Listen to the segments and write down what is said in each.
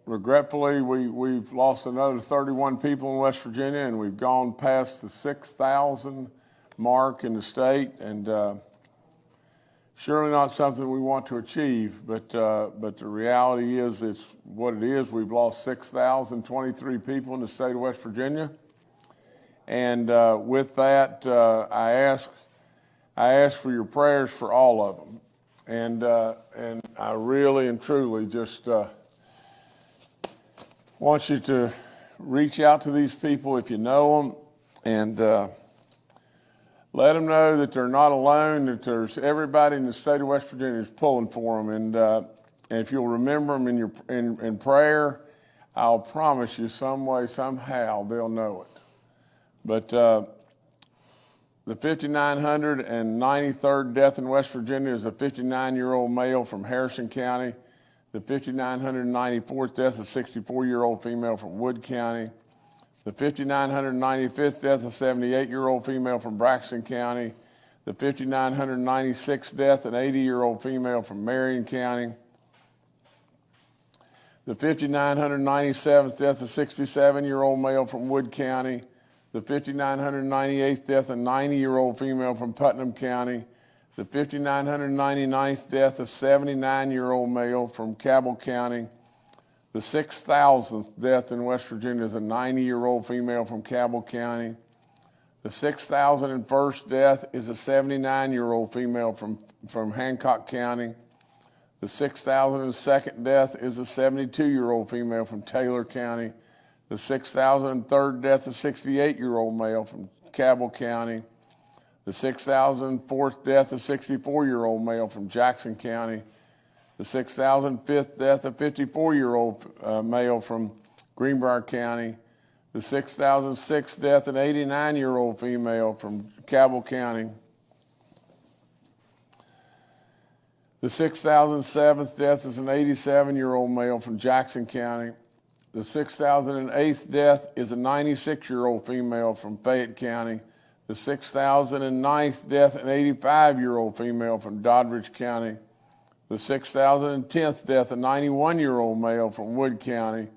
Regretfully, we've lost another 31 people in West Virginia, and we've gone past the 6,000 mark in the state, and surely not something we want to achieve, but the reality is it's what it is. We've lost 6,023 people in the state of West Virginia, and with that, I ask for your prayers for all of them, and I really and truly just want you to reach out to these people if you know them, and let them know that they're not alone, that there's everybody in the state of West Virginia is pulling for them. And if you'll remember them in prayer, I'll promise you some way, somehow, they'll know it. But the 5,993rd death in West Virginia is a 59-year-old male from Harrison County. The 5,994th death, a 64-year-old female from Wood County. The 5,995th death, a 78-year-old female from Braxton County. The 5,996th death, an 80-year-old female from Marion County. The 5,997th death, a 67-year-old male from Wood County. The 5,998th death, a 90-year-old female from Putnam County. The 5,999th death, a 79-year-old male from Cabell County. The 6,000th death in West Virginia is a 90-year-old female from Cabell County. The 6,001st death is a 79-year-old female from Hancock County. The 6,002nd death is a 72-year-old female from Taylor County. The 6,003rd death, a 68-year-old male from Cabell County. The 6,004th death, a 64-year-old male from Jackson County. The 6,005th death, a 54-year-old male from Greenbrier County. The 6,006th death, an 89-year-old female from Cabell County. The 6,007th death is an 87-year-old male from Jackson County. The 6,008th death is a 96-year-old female from Fayette County. The 6,009th death, an 85-year-old female from Doddridge County. The 6,010th death, a 91-year-old male from Wood County.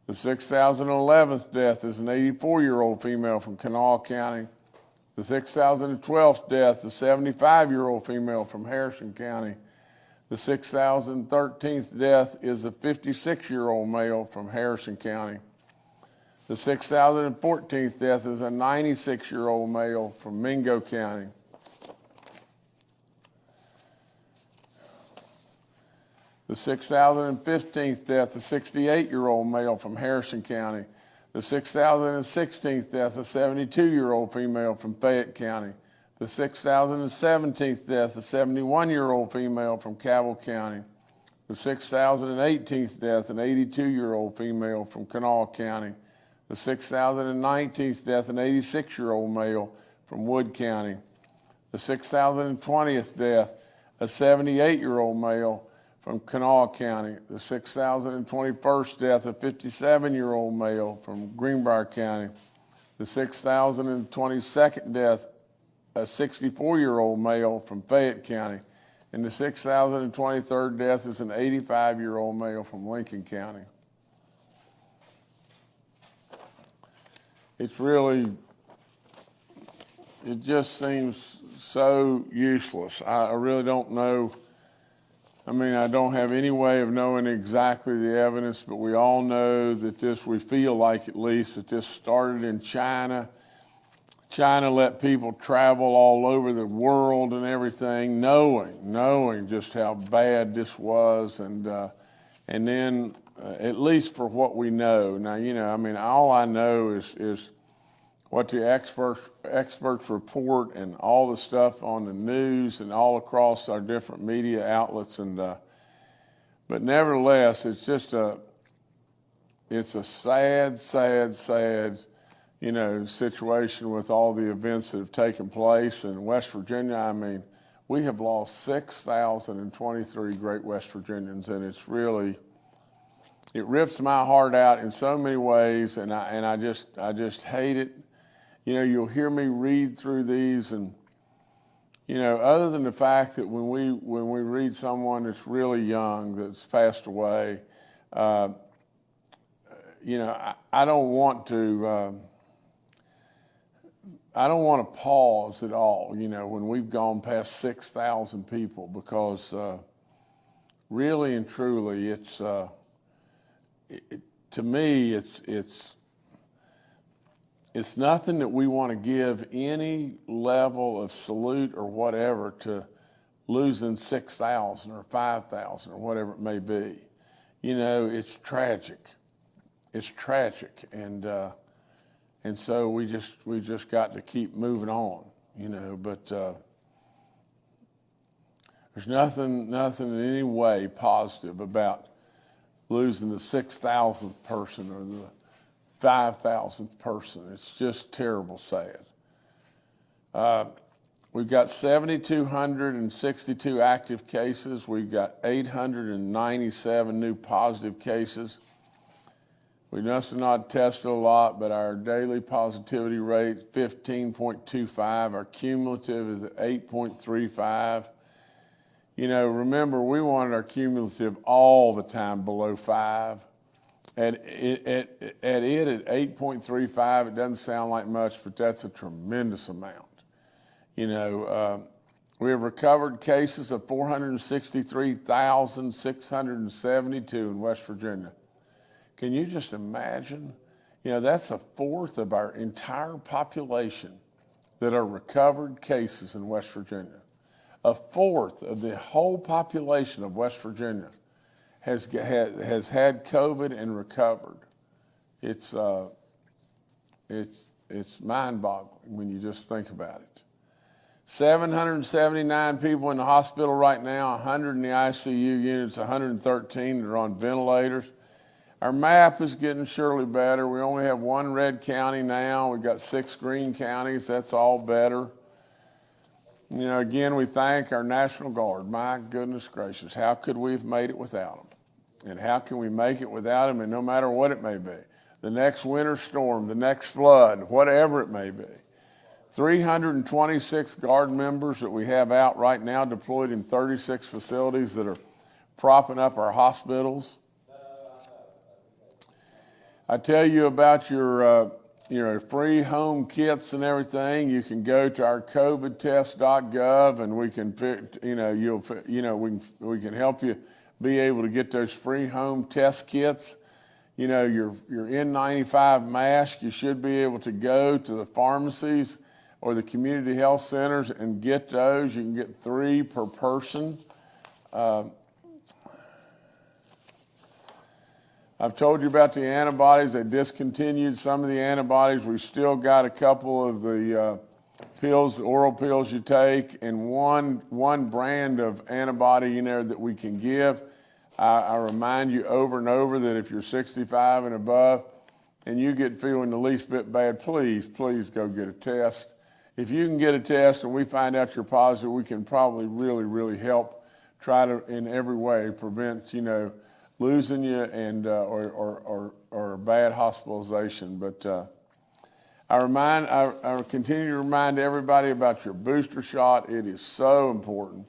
The 6,011th death is an 84-year-old female from Kanawha County. The 6,012th death, a 75-year-old female from Harrison County. The 6,013th death is a 56-year-old male from Harrison County. The 6,014th death is a 96-year-old male from Mingo County. The 6,015th death, a 68-year-old male from Harrison County. The 6,016th death, a 72-year-old female from Fayette County. The 6,017th death, a 71-year-old female from Cabell County. The 6,018th death, an 82-year-old female from Kanawha County. The 6,019th death, an 86-year-old male from Wood County. The 6,020th death, a 78-year-old male from Kanawha County. The 6,021st death, a 57-year-old male from Greenbrier County. The 6,022nd death, a 64-year-old male from Fayette County. And the 6,023rd death is an 85-year-old male from Lincoln County. It's really, it just seems so useless. I really don't know. I mean, I don't have any way of knowing exactly the evidence, but we all know that we feel like at least that this started in China. China let people travel all over the world and everything, knowing just how bad this was, and then at least for what we know. Now, I mean, all I know is what the experts report and all the stuff on the news and all across our different media outlets, but nevertheless, it's just it's a sad situation with all the events that have taken place in West Virginia. I mean, we have lost 6,023 great West Virginians, and it rips my heart out in so many ways, and I just hate it. You'll hear me read through these, and other than the fact that when we read someone that's really young that's passed away, You know, I don't want to pause at all, you know, when we've gone past 6,000 people, because really and truly, it's to me, it's nothing that we want to give any level of salute or whatever to losing 6,000 or 5,000 or whatever it may be. You know, it's tragic. It's tragic, and so we just got to keep moving on, you know. But there's nothing in any way positive about losing the 6,000th person or the 5,000th person. It's just terrible sad. We've got 7,262 active cases. We've got 897 new positive cases. We must not tested a lot, but our daily positivity rate is 15.25. Our cumulative is at 8.35. You know, remember, we wanted our cumulative all the time below 5. At 8.35, it doesn't sound like much, but that's a tremendous amount. You know, we have recovered cases of 463,672 in West Virginia. Can you just imagine? You know, that's a fourth of our entire population that are recovered cases in West Virginia. A fourth of the whole population of West Virginia has had COVID and recovered. It's mind-boggling when you just think about it. 779 people in the hospital right now, 100 in the ICU units, 113 that are on ventilators. Our map is getting surely better. We only have one red county now. We've got 6 green counties. That's all better. You know, again, we thank our National Guard. My goodness gracious, how could we have made it without them? And how can we make it without them? And no matter what it may be, the next winter storm, the next flood, whatever it may be. 326 Guard members that we have out right now deployed in 36 facilities that are propping up our hospitals. I tell you about your free home kits and everything. You can go to our covidtest.gov, and we can we can help you be able to get those free home test kits. You know, your N95 mask, you should be able to go to the pharmacies or the community health centers and get those. You can get 3 per person. I've told you about the antibodies. They discontinued some of the antibodies. We've still got a couple of the pills, the oral pills you take, and one brand of antibody in there that we can give. I remind you over and over that if you're 65 and above and you get feeling the least bit bad, please go get a test. If you can get a test and we find out you're positive, we can probably really help try to in every way prevent, losing you and or bad hospitalization. But I continue to remind everybody about your booster shot. It is so important.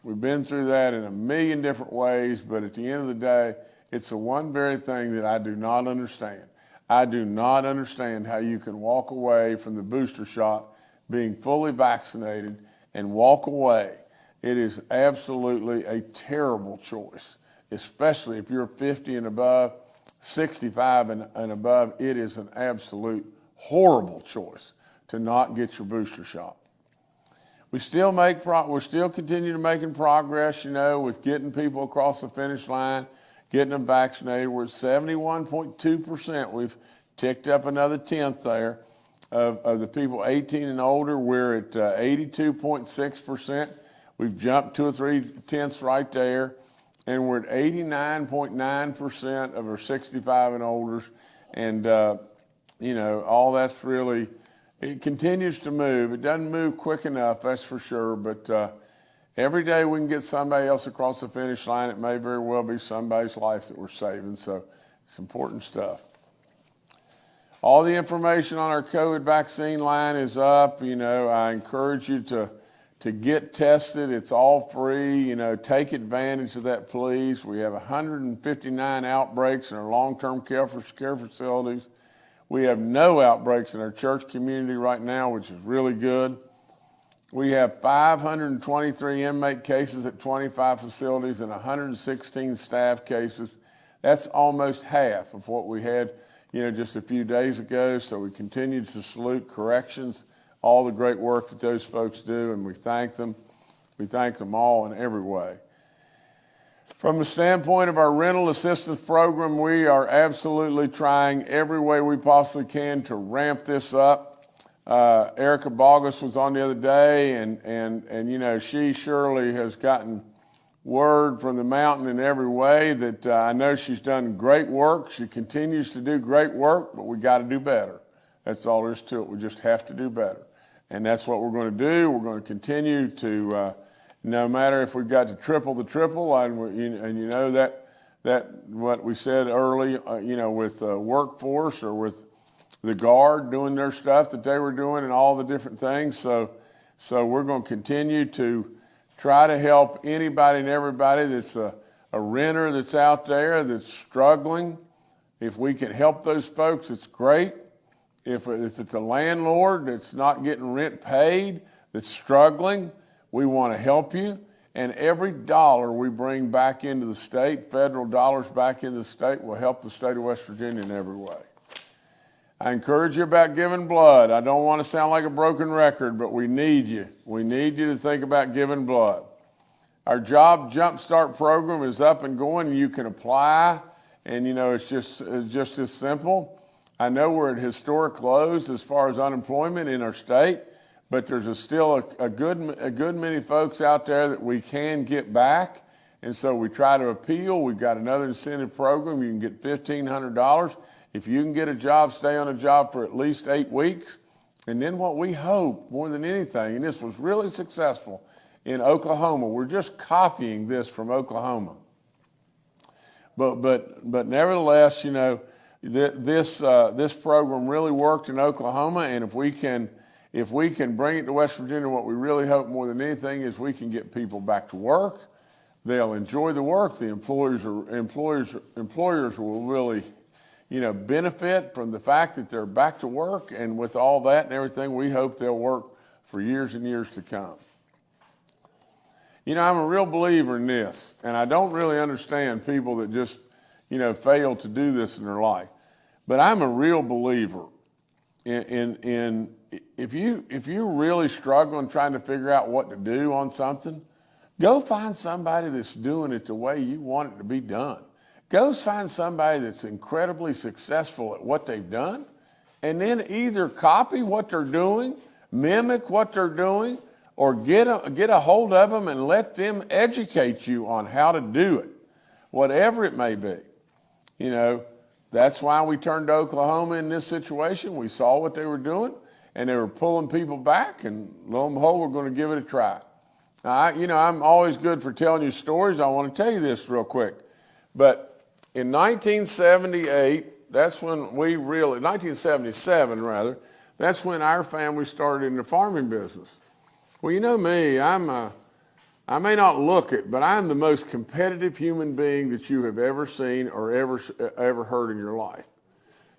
We've been through that in a million different ways, but at the end of the day, it's the one very thing that I do not understand. I do not understand how you can walk away from the booster shot being fully vaccinated and walk away. It is absolutely a terrible choice, especially if you're 50 and above, 65 and above. It is an absolute horrible choice to not get your booster shot. We're still continuing to making progress, with getting people across the finish line, getting them vaccinated. We're at 71.2%. We've ticked up another tenth there of the people 18 and older. We're at 82.6%. We've jumped 2 or 3 tenths right there. And we're at 89.9% of our 65 and olders. And, all that's really, it continues to move. It doesn't move quick enough, that's for sure. But every day we can get somebody else across the finish line. It may very well be somebody's life that we're saving. So it's important stuff. All the information on our COVID vaccine line is up. I encourage you to to get tested. It's all free. You know, take advantage of that, please. We have 159 outbreaks in our long-term care facilities. We have no outbreaks in our church community right now, which is really good. We have 523 inmate cases at 25 facilities and 116 staff cases. That's almost half of what we had, you know, just a few days ago. So we continue to salute corrections, all the great work that those folks do, and we thank them. We thank them all in every way. From the standpoint of our rental assistance program, we are absolutely trying every way we possibly can to ramp this up. Erica Bogus was on the other day, and you know, she surely has gotten word from the mountain in every way that I know she's done great work. She continues to do great work, but we got to do better. That's all there is to it. We just have to do better. And that's what we're going to do. We're going to continue to, no matter if we've got to triple the triple, and you know that what we said early, you know, with workforce or with the Guard doing their stuff that they were doing and all the different things. So we're going to continue to try to help anybody and everybody that's a renter that's out there that's struggling. If we can help those folks, it's great. If it's a landlord that's not getting rent paid, that's struggling, we want to help you. And every dollar we bring back into the state, federal dollars back into the state, will help the state of West Virginia in every way. I encourage you about giving blood. I don't want to sound like a broken record, but we need you. We need you to think about giving blood. Our Job Jumpstart program is up and going. You can apply, and you know, it's just as simple. I know we're at historic lows as far as unemployment in our state, but there's still a good many folks out there that we can get back, and so we try to appeal. We've got another incentive program. You can get $1,500. If you can get a job, stay on a job for at least 8 weeks. And then what we hope more than anything, and this was really successful in Oklahoma, we're just copying this from Oklahoma. But nevertheless, you know, this program really worked in Oklahoma, and if we can bring it to West Virginia, what we really hope more than anything is we can get people back to work. They'll enjoy the work. The employers will really, you know, benefit from the fact that they're back to work, and with all that and everything, we hope they'll work for years and years to come. You know, I'm a real believer in this, and I don't really understand people that just, you know, fail to do this in their life. But I'm a real believer in if you're really struggling trying to figure out what to do on something, go find somebody that's doing it the way you want it to be done. Go find somebody that's incredibly successful at what they've done, and then either copy what they're doing, mimic what they're doing, or get a hold of them and let them educate you on how to do it, whatever it may be. You know, that's why we turned to Oklahoma in this situation. We saw what they were doing, and they were pulling people back, and lo and behold, we're going to give it a try. Now, you know, I'm always good for telling you stories. I want to tell you this real quick. But in 1978, that's when 1977 rather, that's when our family started in the farming business. Well, you know me, I may not look it, but I'm the most competitive human being that you have ever seen or ever heard in your life.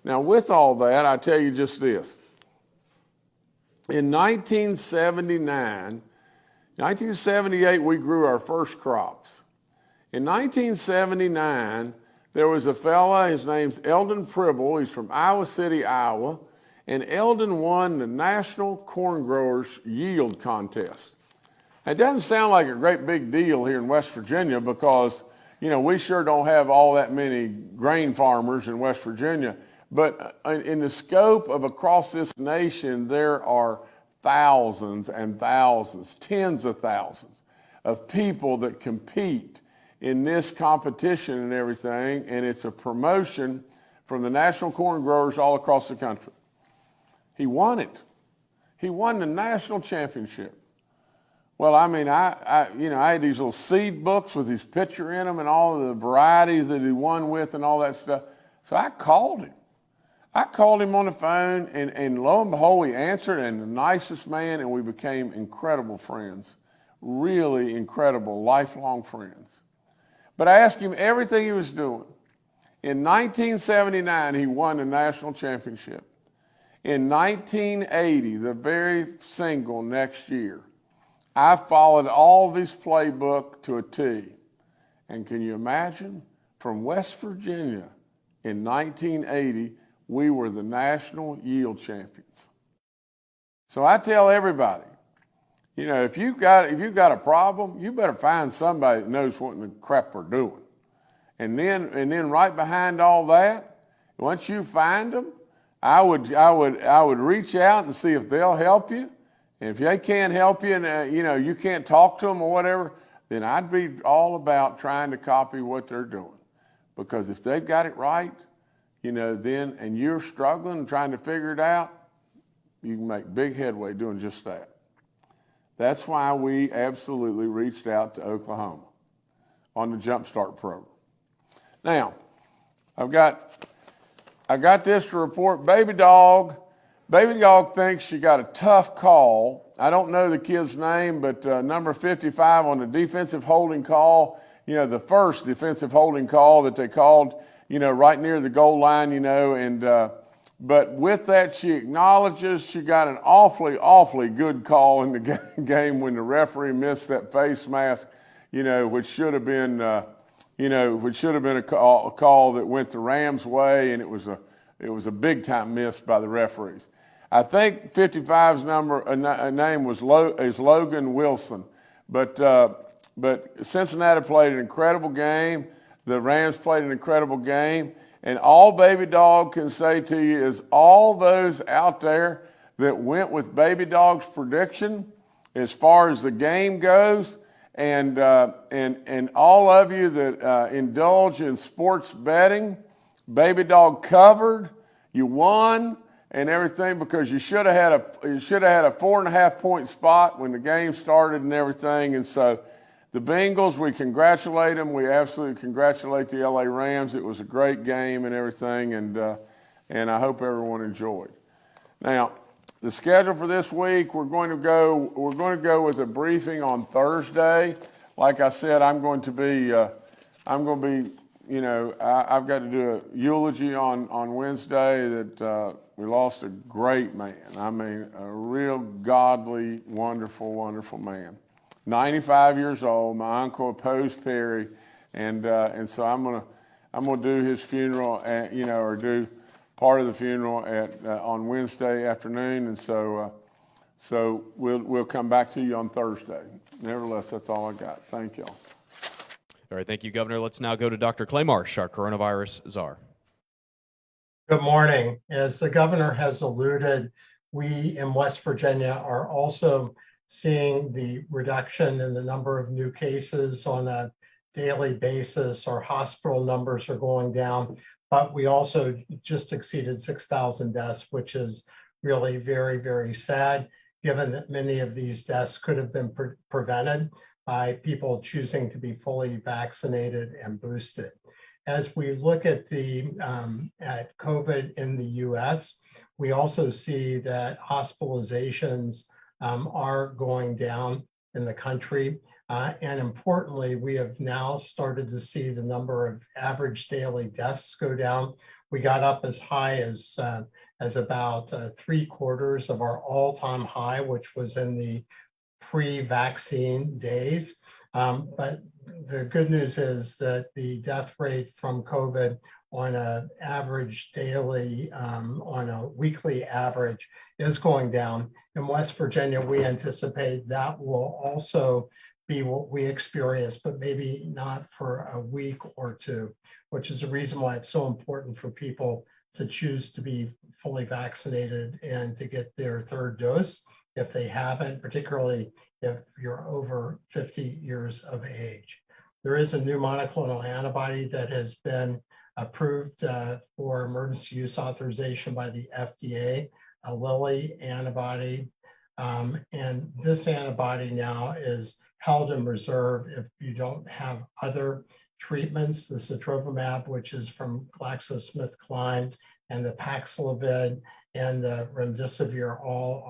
Now, with all that, I tell you just this. In 1978, we grew our first crops. In 1979, there was a fella, his name's Eldon Pribble. He's from Iowa City, Iowa, and Eldon won the National Corn Growers Yield Contest. It doesn't sound like a great big deal here in West Virginia because, you know, we sure don't have all that many grain farmers in West Virginia. But in the scope of across this nation, there are thousands and thousands, tens of thousands of people that compete in this competition and everything, and it's a promotion from the national corn growers all across the country. He won it. He won the national championship. Well, I mean, I had these little seed books with his picture in them and all of the varieties that he won with and all that stuff. So I called him. I called him on the phone, and lo and behold, he answered, and the nicest man, and we became incredible friends, really incredible, lifelong friends. But I asked him everything he was doing. In 1979, he won the national championship. In 1980, the very single next year, I followed all of his playbook to a T. And can you imagine? From West Virginia in 1980, we were the national yield champions. So I tell everybody, you know, if you've got a problem, you better find somebody that knows what in the crap we're doing. And then right behind all that, once you find them, I would reach out and see if they'll help you. And if they can't help you, and you can't talk to them or whatever, then I'd be all about trying to copy what they're doing. Because if they've got it right, then, and you're struggling and trying to figure it out, you can make big headway doing just that. That's why we absolutely reached out to Oklahoma on the Jump Start program. Now, I've got this to report. Baby dog thinks she got a tough call. I don't know the kid's name, but number 55 on the defensive holding call, the first defensive holding call that they called, right near the goal line, but with that, she acknowledges she got an awfully good call in the game when the referee missed that face mask, which should have been, a call that went the Rams' way, and it was a big time miss by the referees. I think 55's name was Logan Wilson, but Cincinnati played an incredible game. The Rams played an incredible game. And all Baby Dog can say to you is all those out there that went with Baby Dog's prediction as far as the game goes, and all of you that indulge in sports betting, Baby Dog covered, you won and everything, because you should have had a 4.5 point spot when the game started and everything. And so the Bengals, we congratulate them. We absolutely congratulate the LA Rams. It was a great game and everything, and I hope everyone enjoyed. Now, the schedule for this week, we're going to go with a briefing on Thursday. Like I said, I've got to do a eulogy on Wednesday that we lost a great man. I mean, a real godly, wonderful, wonderful man. 95 years old. My uncle opposed Perry, and so I'm gonna do his funeral, or do part of the funeral on Wednesday afternoon, and so we'll come back to you on Thursday. Nevertheless, that's all I got. Thank y'all. All right, thank you, Governor. Let's now go to Dr. Clay Marsh, our coronavirus czar. Good morning. As the governor has alluded, we in West Virginia are also seeing the reduction in the number of new cases on a daily basis. Our hospital numbers are going down, but we also just exceeded 6,000 deaths, which is really very, very sad, given that many of these deaths could have been prevented by people choosing to be fully vaccinated and boosted. As we look at at COVID in the US, we also see that hospitalizations are going down in the country. And importantly, we have now started to see the number of average daily deaths go down. We got up as high as about 3/4 of our all-time high, which was in the pre-vaccine days. But the good news is that the death rate from COVID on an average daily, on a weekly average, is going down. In West Virginia, we anticipate that will also be what we experience, but maybe not for a week or two, which is the reason why it's so important for people to choose to be fully vaccinated and to get their third dose if they haven't, particularly if you're over 50 years of age. There is a new monoclonal antibody that has been approved for emergency use authorization by the FDA, a Lilly antibody. And this antibody now is held in reserve if you don't have other treatments. The sotrovimab, which is from GlaxoSmithKline, and the Paxlovid and the remdesivir all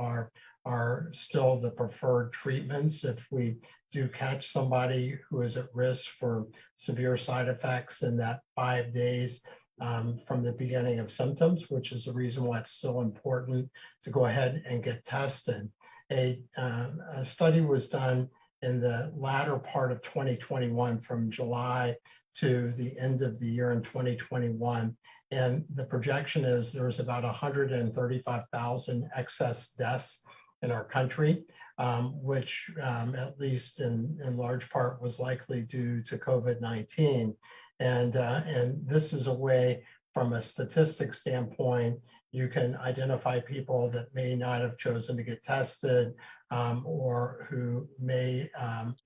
are still the preferred treatments if we do catch somebody who is at risk for severe side effects in that 5 days from the beginning of symptoms, which is the reason why it's still important to go ahead and get tested. A study was done in the latter part of 2021 from July to the end of the year in 2021. And the projection is there's about 135,000 excess deaths in our country, which at least in large part was likely due to COVID-19. And this is a way from a statistics standpoint, you can identify people that may not have chosen to get tested or who may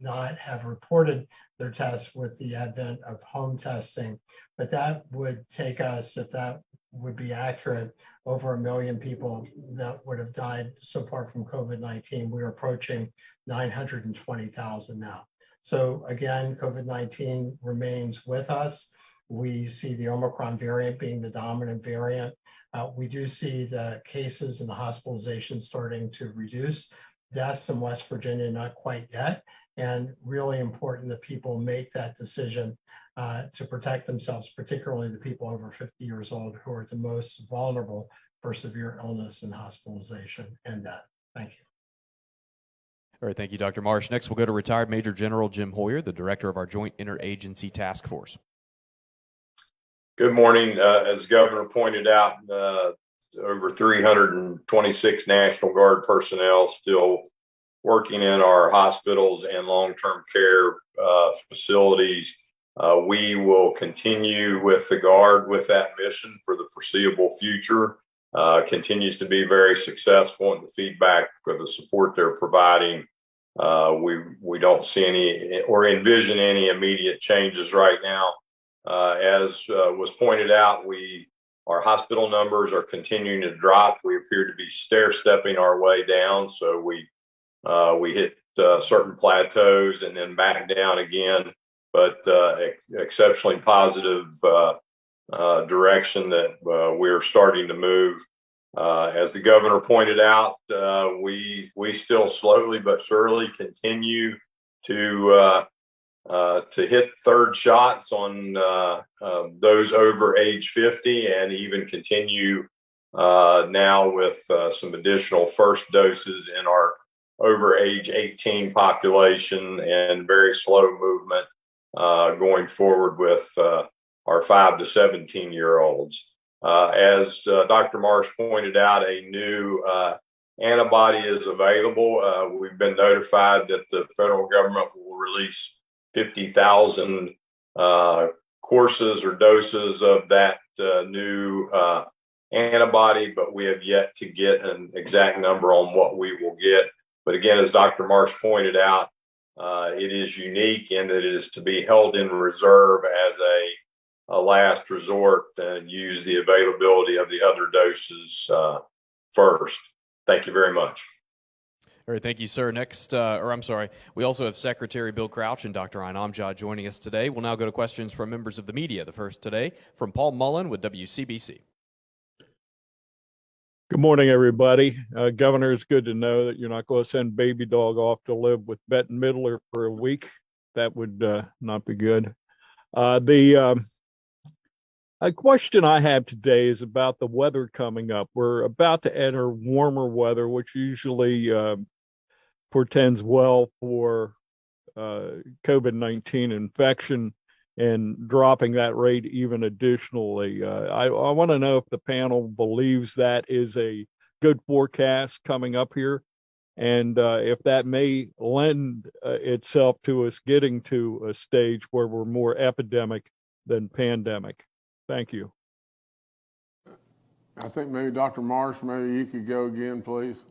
not have reported their tests with the advent of home testing. But that would take us, if that would be accurate, over 1 million people that would have died so far from COVID-19. We're approaching 920,000 now. So again, COVID-19 remains with us. We see the Omicron variant being the dominant variant. We do see the cases and the hospitalization starting to reduce. Deaths in West Virginia, not quite yet. And really important that people make that decision to protect themselves, particularly the people over 50 years old who are the most vulnerable for severe illness and hospitalization and death. Thank you. All right, thank you, Dr. Marsh. Next, we'll go to retired Major General Jim Hoyer, the director of our Joint Interagency Task Force. Good morning. As the governor pointed out, over 326 National Guard personnel still working in our hospitals and long-term care facilities. We will continue with the Guard with that mission for the foreseeable future. Continues to be very successful, and the feedback or the support they're providing, we don't see any or envision any immediate changes right now. As was pointed out, our hospital numbers are continuing to drop. We appear to be stair-stepping our way down. So we hit certain plateaus and then back down again, but exceptionally positive direction that we're starting to move. As the governor pointed out, we still slowly but surely continue to hit third shots on those over age 50, and even continue now with some additional first doses in our over age 18 population, and very slow movement going forward with our 5 to 17-year-olds. As Dr. Marsh pointed out, a new antibody is available. We've been notified that the federal government will release 50,000 courses or doses of that new antibody, but we have yet to get an exact number on what we will get. But again, as Dr. Marsh pointed out, it is unique in that it is to be held in reserve as a last resort and use the availability of the other doses first. Thank you very much. All right, thank you, sir. Next, we also have Secretary Bill Crouch and Dr. Ayn Amjad joining us today. We'll now go to questions from members of the media. The first today from Paul Mullen with WCBC. Good morning, everybody. Governor, it's good to know that you're not going to send baby dog off to live with Bette Midler for a week. That would not be good. A question I have today is about the weather coming up. We're about to enter warmer weather, which usually portends well for COVID-19 infection and dropping that rate even additionally. I want to know if the panel believes that is a good forecast coming up here, and if that may lend itself to us getting to a stage where we're more epidemic than pandemic. Thank you. I think maybe Dr. Marsh, maybe you could go again, please.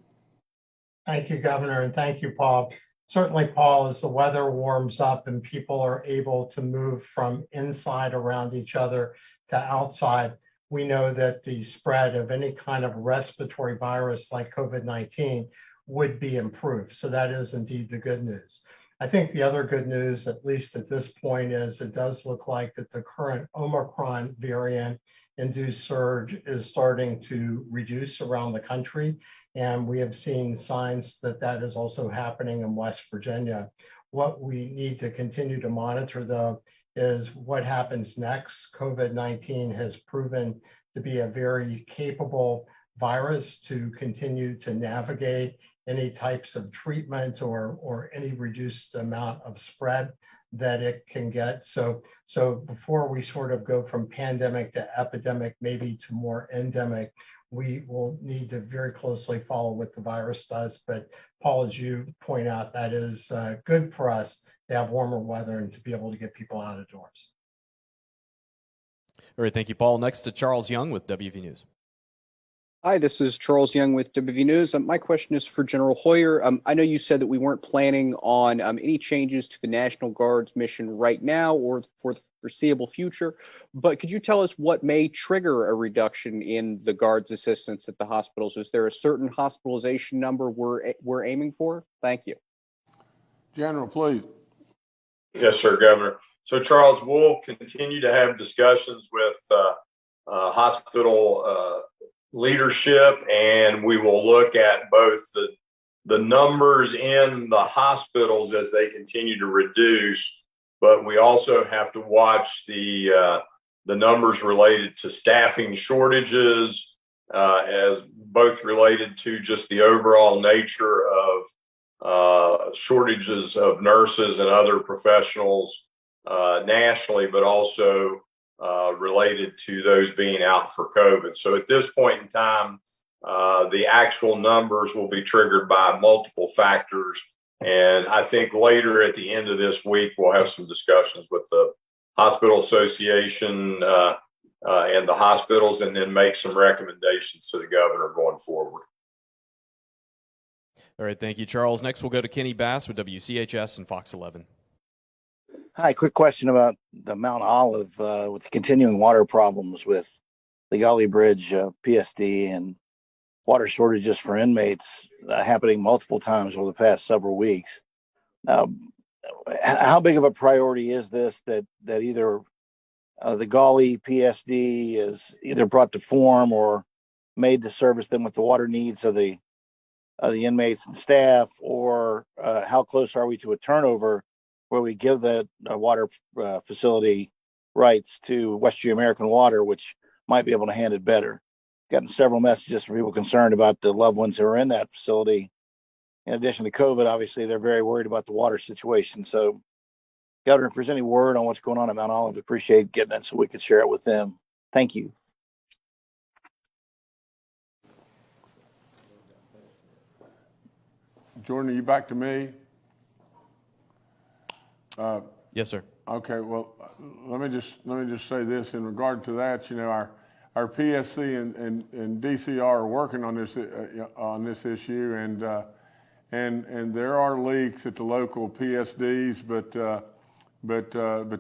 Thank you, Governor, and thank you, Paul. Certainly, Paul, as the weather warms up and people are able to move from inside around each other to outside, we know that the spread of any kind of respiratory virus like COVID-19 would be improved. So that is indeed the good news. I think the other good news, at least at this point, is it does look like that the current Omicron variant induced surge is starting to reduce around the country. And we have seen signs that that is also happening in West Virginia. What we need to continue to monitor, though, is what happens next. COVID-19 has proven to be a very capable virus to continue to navigate any types of treatment or any reduced amount of spread that it can get. So before we sort of go from pandemic to epidemic, maybe to more endemic, we will need to very closely follow what the virus does. But Paul, as you point out, that is good for us to have warmer weather and to be able to get people out of doors. All right, thank you, Paul. Next to Charles Young with WV News. Hi, this is Charles Young with WV News. My question is for General Hoyer. I know you said that we weren't planning on any changes to the National Guard's mission right now or for the foreseeable future, but could you tell us what may trigger a reduction in the Guard's assistance at the hospitals? Is there a certain hospitalization number we're aiming for? Thank you. General, please. Yes, sir, Governor. So, Charles, we'll continue to have discussions with hospital leadership, and we will look at both the numbers in the hospitals as they continue to reduce, but we also have to watch the numbers related to staffing shortages, as both related to just the overall nature of shortages of nurses and other professionals nationally, but also related to those being out for COVID. So at this point in time, the actual numbers will be triggered by multiple factors. And I think later at the end of this week, we'll have some discussions with the Hospital Association and the hospitals, and then make some recommendations to the governor going forward. All right, thank you, Charles. Next, we'll go to Kenny Bass with WCHS and Fox 11. Hi, quick question about the Mount Olive with the continuing water problems with the Gully Bridge PSD and water shortages for inmates happening multiple times over the past several weeks. How big of a priority is this that either the Gully PSD is either brought to form or made to service them with the water needs of the inmates and staff, or how close are we to a turnover where we give the water facility rights to Western American Water, which might be able to handle it better? Gotten several messages from people concerned about the loved ones who are in that facility. In addition to COVID, obviously, they're very worried about the water situation. So, Governor, if there's any word on what's going on at Mount Olive, I'd appreciate getting that so we could share it with them. Thank you. Jordan, are you back to me? Yes, sir. Okay, well, let me just say this in regard to that. You know, our PSC and DCR are working on this issue, and there are leaks at the local PSDs, but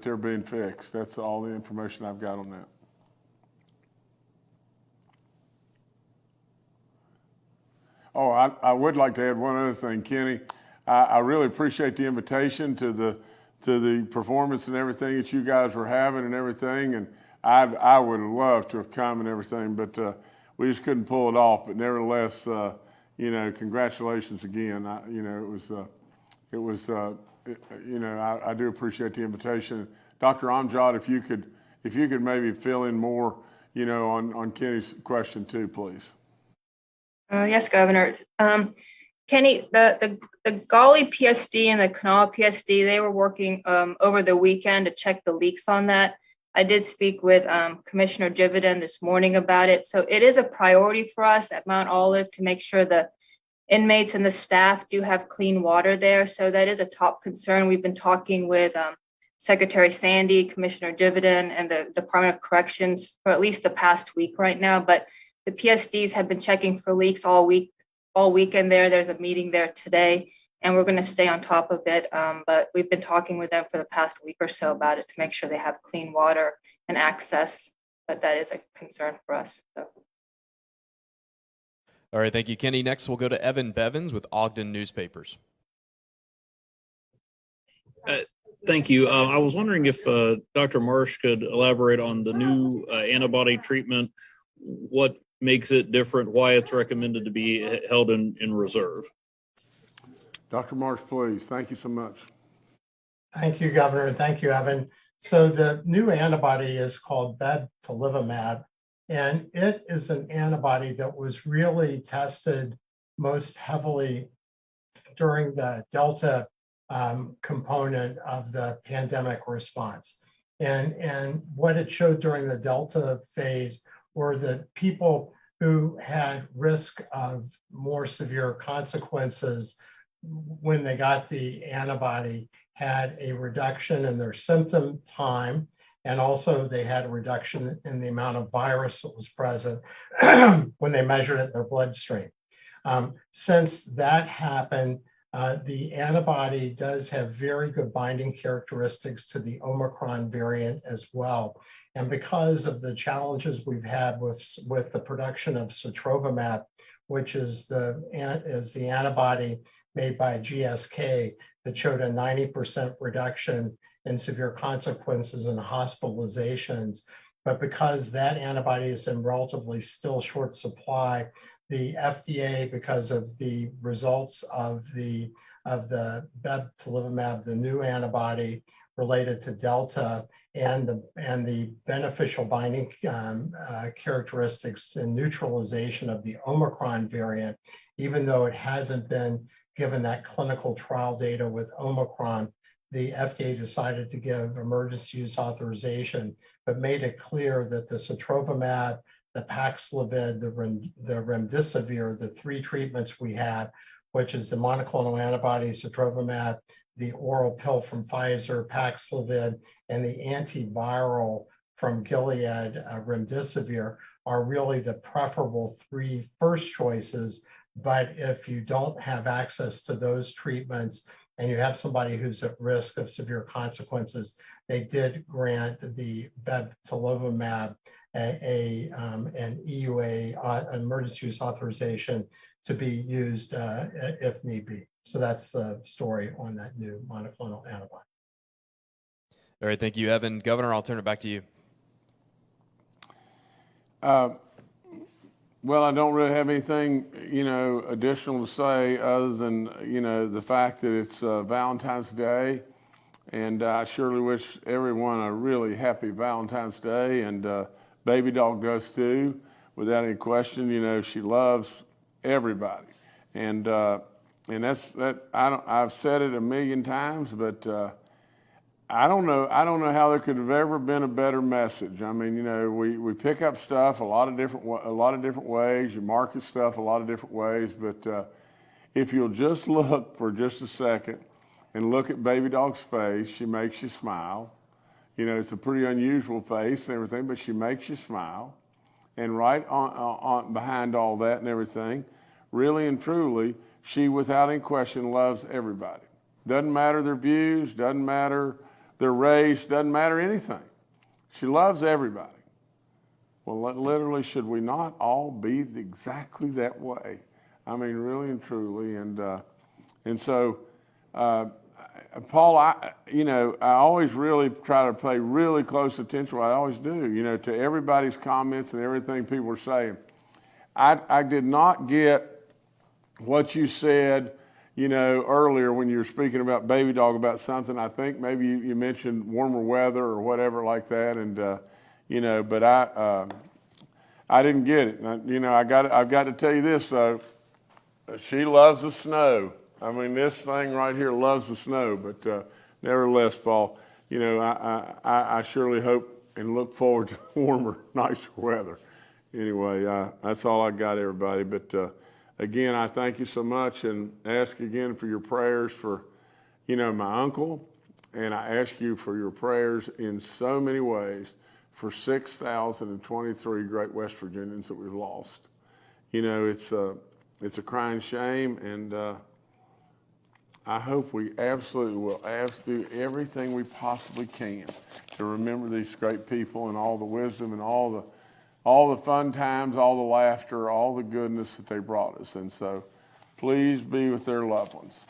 they're being fixed. That's all the information I've got on that. Oh, I would like to add one other thing, Kenny. I really appreciate the invitation to the performance and everything that you guys were having and everything, and I would have loved to have come and everything, but we just couldn't pull it off. But nevertheless, you know, congratulations again. I do appreciate the invitation. Dr. Amjad, if you could maybe fill in more, you know, on Kenny's question too, please. Yes, Governor. Kenny, the Gully PSD and the Kanawha PSD, they were working over the weekend to check the leaks on that. I did speak with Commissioner Jividen this morning about it. So it is a priority for us at Mount Olive to make sure the inmates and the staff do have clean water there. So that is a top concern. We've been talking with Secretary Sandy, Commissioner Jividen, and the Department of Corrections for at least the past week right now. But the PSDs have been checking for leaks all weekend there. There's a meeting there today, and we're going to stay on top of it. But we've been talking with them for the past week or so about it to make sure they have clean water and access. But that is a concern for us. So. All right, thank you, Kenny. Next, we'll go to Evan Bevins with Ogden Newspapers. Thank you. I was wondering if Dr. Marsh could elaborate on the new antibody treatment, what makes it different, why it's recommended to be held in reserve. Dr. Marsh, please. Thank you so much. Thank you, Governor, and thank you, Evan. So the new antibody is called bebtelovimab, and it is an antibody that was really tested most heavily during the Delta component of the pandemic response. And what it showed during the Delta phase were that people who had risk of more severe consequences when they got the antibody had a reduction in their symptom time, and also they had a reduction in the amount of virus that was present when they measured it in their bloodstream. Since that happened, the antibody does have very good binding characteristics to the Omicron variant as well. And because of the challenges we've had with the production of sotrovimab, which is the antibody made by GSK that showed a 90% reduction in severe consequences and hospitalizations. But because that antibody is in relatively still short supply, the FDA, because of the results of the bebtelovimab, the new antibody related to Delta, and the beneficial binding characteristics and neutralization of the Omicron variant, even though it hasn't been given that clinical trial data with Omicron, the FDA decided to give emergency use authorization, but made it clear that the sotrovimab, the Paxlovid, the remdesivir, the three treatments we have, which is the monoclonal antibody, sotrovimab, the oral pill from Pfizer, Paxlovid, and the antiviral from Gilead, remdesivir, are really the preferable three first choices. But if you don't have access to those treatments and you have somebody who's at risk of severe consequences, they did grant the bebtelovimab an EUA, emergency use authorization, to be used if need be. So that's the story on that new monoclonal antibody. All right, thank you, Evan. Governor, I'll turn it back to you. Well, I don't really have anything, additional to say other than, the fact that it's Valentine's Day, and I surely wish everyone a really happy Valentine's Day, and Baby Dog does too, without any question. She loves everybody, and that's that. I've said it a million times, but I don't know how there could have ever been a better message. I mean, we pick up stuff a lot of different ways. You market stuff a lot of different ways, but if you'll just look for just a second and look at Baby Dog's face, she makes you smile. It's a pretty unusual face and everything, but she makes you smile. And right on behind all that and everything, really and truly, she, without any question, loves everybody. Doesn't matter their views, doesn't matter their race, doesn't matter anything. She loves everybody. Well, literally, should we not all be exactly that way? I mean, really and truly. And so, Paul, I always really try to pay really close attention. I always do, to everybody's comments and everything people are saying. I did not get what you said, earlier when you were speaking about Baby Dog about something. I think maybe you mentioned warmer weather or whatever like that, and but I didn't get it. I've got to tell you this though. She loves the snow. I mean, this thing right here loves the snow. But nevertheless, Paul, I surely hope and look forward to warmer, nicer weather. Anyway, that's all I got, everybody. But again, I thank you so much and ask again for your prayers for, my uncle. And I ask you for your prayers in so many ways for 6,023 great West Virginians that we've lost. It's a crying shame, and I hope we absolutely will do everything we possibly can to remember these great people and all the wisdom and all the fun times, all the laughter, all the goodness that they brought us. And so please be with their loved ones.